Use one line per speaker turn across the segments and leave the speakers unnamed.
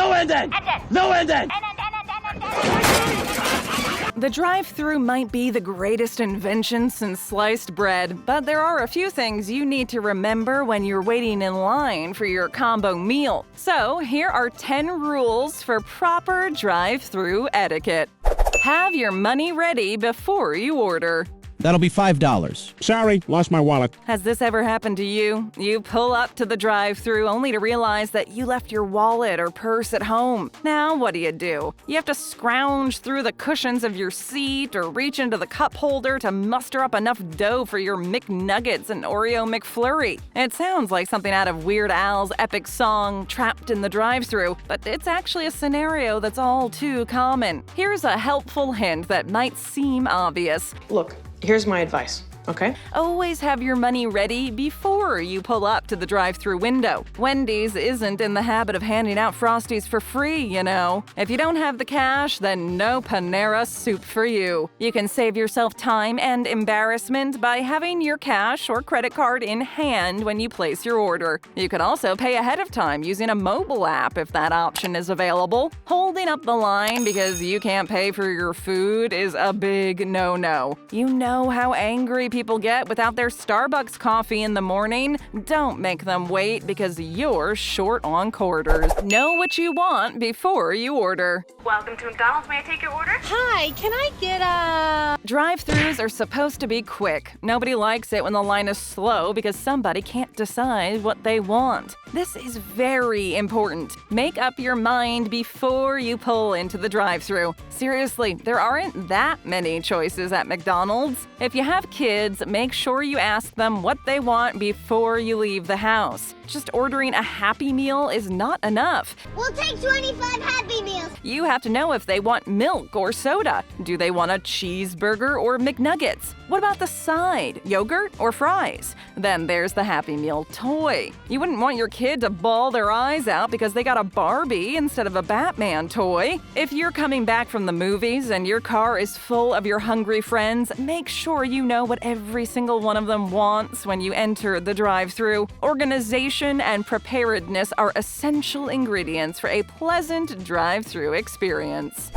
No ending! No ending!
The drive-thru might be the greatest invention since sliced bread, but there are a few things you need to remember when you're waiting in line for your combo meal. So, here are 10 rules for proper drive-thru etiquette. Have your money ready before you order.
That'll be $5.
Sorry, lost my wallet.
Has this ever happened to you? You pull up to the drive-thru only to realize that you left your wallet or purse at home. Now, what do? You have to scrounge through the cushions of your seat or reach into the cup holder to muster up enough dough for your McNuggets and Oreo McFlurry. It sounds like something out of Weird Al's epic song, Trapped in the Drive-Thru, but it's actually a scenario that's all too common. Here's a helpful hint that might seem obvious.
Look, here's my advice, okay?
Always have your money ready before you pull up to the drive-thru window. Wendy's isn't in the habit of handing out Frosties for free, you know. If you don't have the cash, then no Panera soup for you. You can save yourself time and embarrassment by having your cash or credit card in hand when you place your order. You could also pay ahead of time using a mobile app if that option is available. Holding up the line because you can't pay for your food is a big no-no. You know how angry people get without their Starbucks coffee in the morning? Don't make them wait because you're short on quarters. Know what you want before you order.
Welcome to McDonald's. May I take your order?
Hi, can I get a...
Drive-thrus are supposed to be quick. Nobody likes it when the line is slow because somebody can't decide what they want. This is very important. Make up your mind before you pull into the drive-thru. Seriously, there aren't that many choices at McDonald's. If you have kids, make sure you ask them what they want before you leave the house. Just ordering a Happy Meal is not enough.
We'll take 25 Happy Meals.
You have to know if they want milk or soda. Do they want a cheeseburger or McNuggets? What about the side? Yogurt or fries? Then there's the Happy Meal toy. You wouldn't want your kid to bawl their eyes out because they got a Barbie instead of a Batman toy. If you're coming back from the movies and your car is full of your hungry friends, make sure you know what every single one of them wants when you enter the drive-thru. Organization and preparedness are essential ingredients for a pleasant drive-thru experience.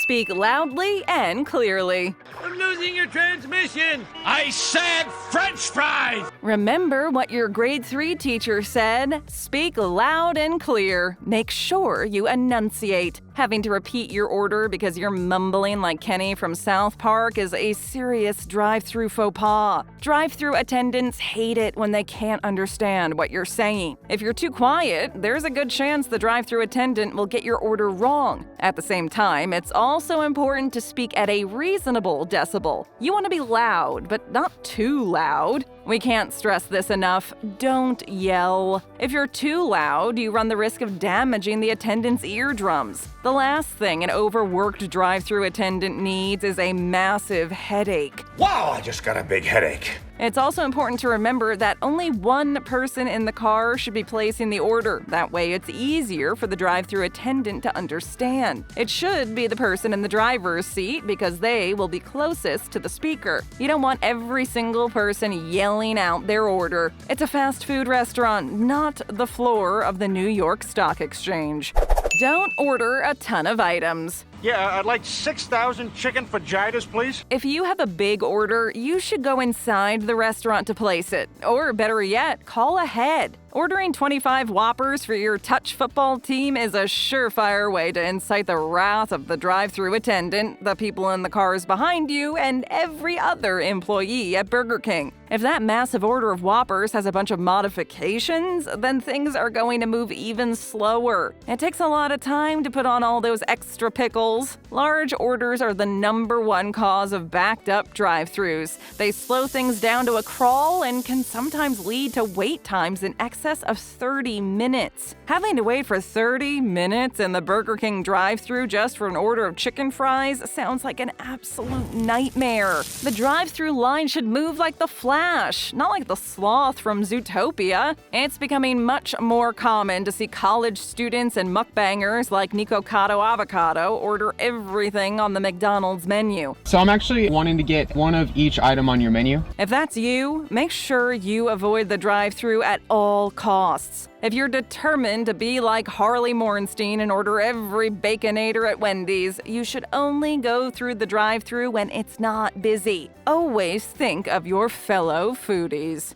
Speak loudly and clearly.
I'm losing your transmission! I said French fries!
Remember what your grade 3 teacher said. Speak loud and clear. Make sure you enunciate. Having to repeat your order because you're mumbling like Kenny from South Park is a serious drive-thru faux pas. Drive-thru attendants hate it when they can't understand what you're saying. If you're too quiet, there's a good chance the drive-thru attendant will get your order wrong. At the same time, it's also important to speak at a reasonable decibel. You want to be loud, but not too loud. We can't stress this enough. Don't yell. If you're too loud, you run the risk of damaging the attendant's eardrums. The last thing an overworked drive-thru attendant needs is a massive headache.
Wow, I just got a big headache.
It's also important to remember that only one person in the car should be placing the order. That way it's easier for the drive-thru attendant to understand. It should be the person in the driver's seat because they will be closest to the speaker. You don't want every single person yelling out their order. It's a fast food restaurant, not the floor of the New York Stock Exchange. Don't order a ton of items.
Yeah, I'd like 6,000 chicken fajitas, please.
If you have a big order, you should go inside the restaurant to place it. Or better yet, call ahead. Ordering 25 Whoppers for your touch football team is a surefire way to incite the wrath of the drive-thru attendant, the people in the cars behind you, and every other employee at Burger King. If that massive order of Whoppers has a bunch of modifications, then things are going to move even slower. It takes a lot of time to put on all those extra pickles. Large orders are the #1 cause of backed-up drive-thrus. They slow things down to a crawl and can sometimes lead to wait times in excess of 30 minutes. Having to wait for 30 minutes in the Burger King drive-thru just for an order of chicken fries sounds like an absolute nightmare. The drive-thru line should move like the Flash, not like the sloth from Zootopia. It's becoming much more common to see college students and mukbangers like Nico Cotto Avocado ordering order everything on the McDonald's menu.
So I'm actually wanting to get one of each item on your menu.
If that's you, make sure you avoid the drive-thru at all costs. If you're determined to be like Harley Morenstein and order every Baconator at Wendy's, you should only go through the drive-thru when it's not busy. Always think of your fellow foodies.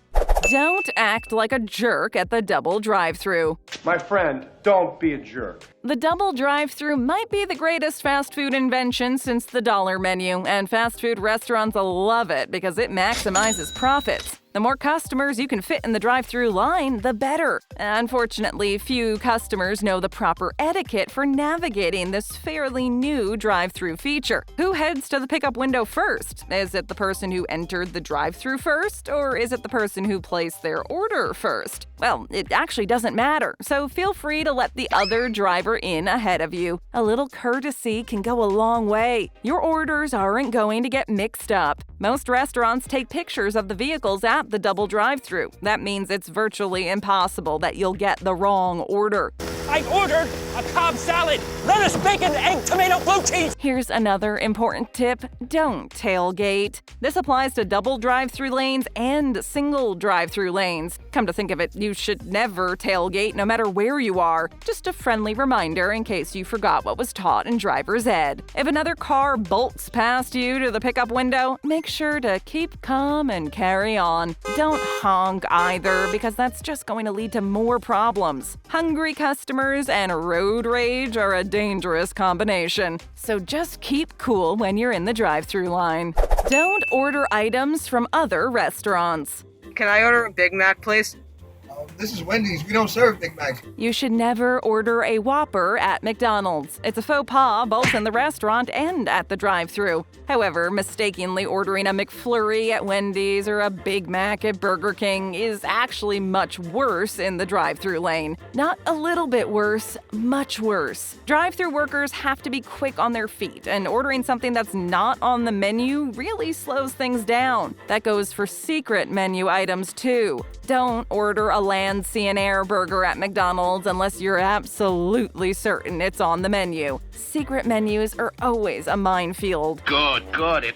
Don't act like a jerk at the double drive-thru.
My friend, don't be a jerk.
The double drive-thru might be the greatest fast food invention since the dollar menu, and fast food restaurants love it because it maximizes profits. The more customers you can fit in the drive-thru line, the better. Unfortunately, few customers know the proper etiquette for navigating this fairly new drive-thru feature. Who heads to the pickup window first? Is it the person who entered the drive-thru first, or is it the person who placed their order first? Well, it actually doesn't matter, so feel free to let the other driver in ahead of you. A little courtesy can go a long way. Your orders aren't going to get mixed up. Most restaurants take pictures of the vehicles at the double drive-thru. That means it's virtually impossible that you'll get the wrong order.
I ordered a Cobb salad, lettuce, bacon, egg, tomato, blue cheese.
Here's another important tip. Don't tailgate. This applies to double drive-thru lanes and single drive-thru lanes. Come to think of it, you should never tailgate no matter where you are. Just a friendly reminder in case you forgot what was taught in driver's ed. If another car bolts past you to the pickup window, make sure to keep calm and carry on. Don't honk either, because that's just going to lead to more problems. Hungry customers and road rage are a dangerous combination. So just keep cool when you're in the drive-thru line. Don't order items from other restaurants.
Can I order a Big Mac, please?
This is Wendy's. We don't serve Big Macs.
You should never order a Whopper at McDonald's. It's a faux pas both in the restaurant and at the drive-thru. However, mistakenly ordering a McFlurry at Wendy's or a Big Mac at Burger King is actually much worse in the drive-thru lane. Not a little bit worse, much worse. Drive-thru workers have to be quick on their feet, and ordering something that's not on the menu really slows things down. That goes for secret menu items too. Don't order a Land, Sea, and Air burger at McDonald's unless you're absolutely certain it's on the menu. Secret menus are always a minefield.
Good.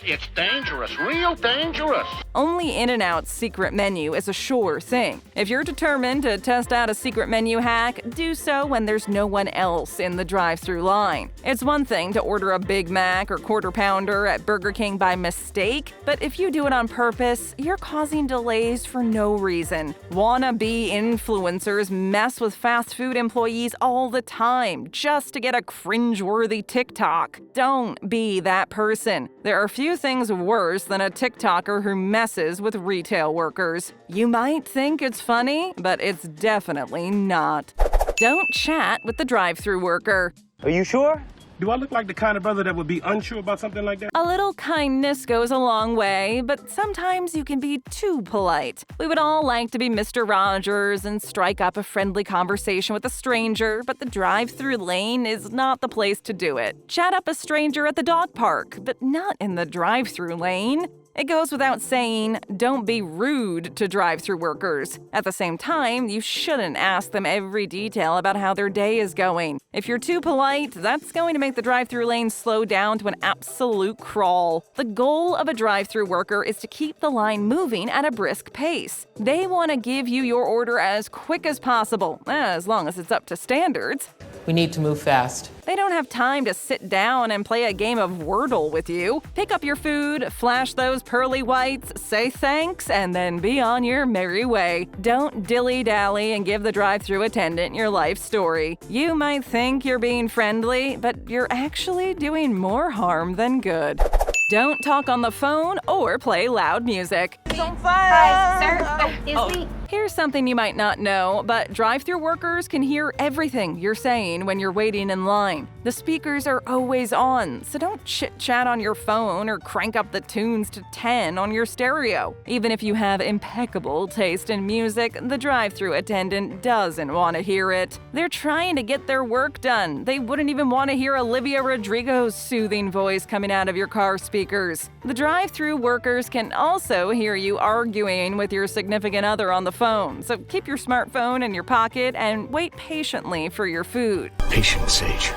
It's dangerous, real dangerous.
Only In-N-Out's secret menu is a sure thing. If you're determined to test out a secret menu hack, do so when there's no one else in the drive-thru line. It's one thing to order a Big Mac or Quarter Pounder at Burger King by mistake, but if you do it on purpose, you're causing delays for no reason. Wannabe influencers mess with fast food employees all the time just to get a cringeworthy TikTok. Don't be that person. There are few things worse than a TikToker who messes with retail workers. You might think it's funny, but it's definitely not. Don't chat with the drive-thru worker.
Are you sure?
Do I look like the kind of brother that would be unsure about something like that?
A little kindness goes a long way, but sometimes you can be too polite. We would all like to be Mr. Rogers and strike up a friendly conversation with a stranger, but the drive-thru lane is not the place to do it. Chat up a stranger at the dog park, but not in the drive-thru lane. It goes without saying, don't be rude to drive-thru workers. At the same time, you shouldn't ask them every detail about how their day is going. If you're too polite, that's going to make the drive-thru lane slow down to an absolute crawl. The goal of a drive-thru worker is to keep the line moving at a brisk pace. They want to give you your order as quick as possible, as long as it's up to standards.
We need to move fast.
They don't have time to sit down and play a game of Wordle with you. Pick up your food, flash those pearly whites, say thanks, and then be on your merry way. Don't dilly-dally and give the drive-thru attendant your life story. You might think you're being friendly, but you're actually doing more harm than good. Don't talk on the phone or play loud music.
It's on fire!
Hi, sir. Excuse me.
Here's something you might not know, but drive-thru workers can hear everything you're saying when you're waiting in line. The speakers are always on, so don't chit-chat on your phone or crank up the tunes to 10 on your stereo. Even if you have impeccable taste in music, the drive-thru attendant doesn't want to hear it. They're trying to get their work done. They wouldn't even want to hear Olivia Rodrigo's soothing voice coming out of your car speakers. The drive-thru workers can also hear you arguing with your significant other on the phone, so keep your smartphone in your pocket and wait patiently for your food.
Patience, Sage.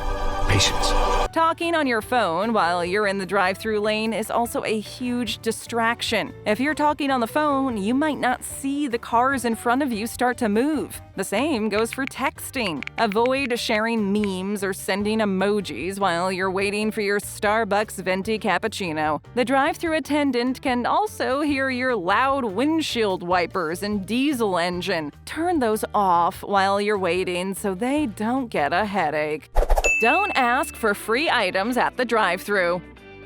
Patience.
Talking on your phone while you're in the drive-thru lane is also a huge distraction. If you're talking on the phone, you might not see the cars in front of you start to move. The same goes for texting. Avoid sharing memes or sending emojis while you're waiting for your Starbucks venti cappuccino. The drive-thru attendant can also hear your loud windshield wipers and diesel engine. Turn those off while you're waiting so they don't get a headache. Don't ask for free items at the drive-thru.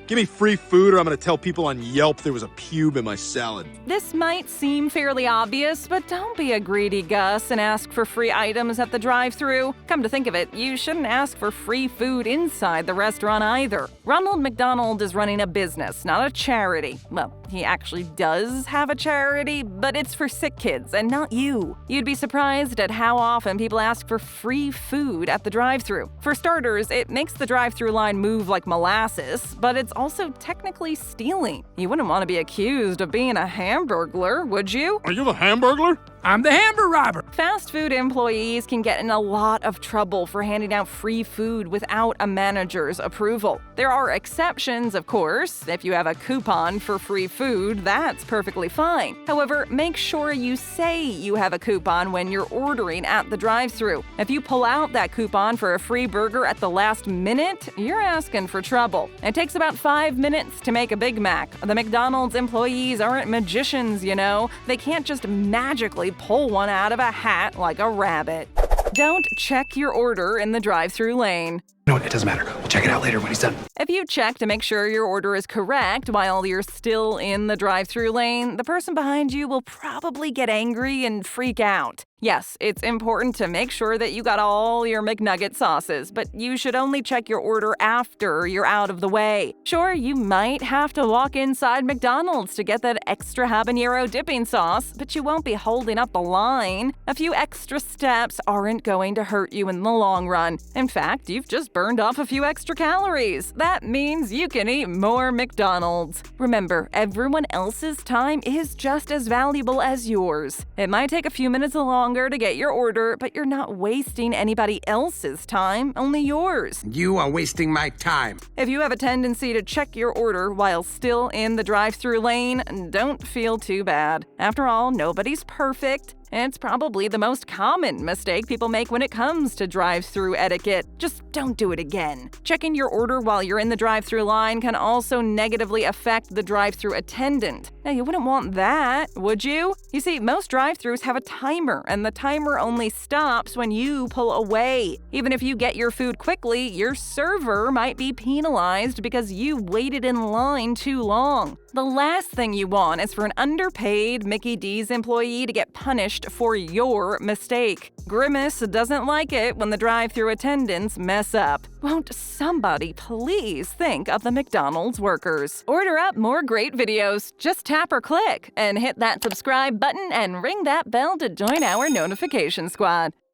Give me free food or I'm gonna tell people on Yelp there was a pube in my salad.
This might seem fairly obvious, but don't be a greedy Gus and ask for free items at the drive-thru. Come to think of it, you shouldn't ask for free food inside the restaurant either. Ronald McDonald is running a business, not a charity. Well, he actually does have a charity, but it's for sick kids and not you. You'd be surprised at how often people ask for free food at the drive-thru. For starters, it makes the drive-thru line move like molasses, but it's also technically stealing. You wouldn't want to be accused of being a hamburglar, would you?
Are you the Hamburglar?
I'm the Hamburger Robber.
Fast food employees can get in a lot of trouble for handing out free food without a manager's approval. There are exceptions, of course. If you have a coupon for free food, that's perfectly fine. However, make sure you say you have a coupon when you're ordering at the drive-thru. If you pull out that coupon for a free burger at the last minute, you're asking for trouble. It takes about 5 minutes to make a Big Mac. The McDonald's employees aren't magicians, you know. They can't just magically pull one out of a hat like a rabbit. Don't check your order in the drive-thru lane.
No, it doesn't matter. We'll check it out later when he's done.
If you check to make sure your order is correct while you're still in the drive-thru lane, the person behind you will probably get angry and freak out. Yes, it's important to make sure that you got all your McNugget sauces, but you should only check your order after you're out of the way. Sure, you might have to walk inside McDonald's to get that extra habanero dipping sauce, but you won't be holding up the line. A few extra steps aren't going to hurt you in the long run. In fact, you've just burned off a few extra calories. That means you can eat more McDonald's. Remember, everyone else's time is just as valuable as yours. It might take a few minutes longer to get your order, but you're not wasting anybody else's time, only yours.
You are wasting my time.
If you have a tendency to check your order while still in the drive-thru lane, don't feel too bad. After all, nobody's perfect. It's probably the most common mistake people make when it comes to drive-thru etiquette. Just don't do it again. Checking your order while you're in the drive-thru line can also negatively affect the drive-thru attendant. Now, you wouldn't want that, would you? You see, most drive-thrus have a timer, and the timer only stops when you pull away. Even if you get your food quickly, your server might be penalized because you waited in line too long. The last thing you want is for an underpaid Mickey D's employee to get punished for your mistake. Grimace doesn't like it when the drive-thru attendants mess up. Won't somebody please think of the McDonald's workers? Order up more great videos. Just tap or click and hit that subscribe button and ring that bell to join our notification squad.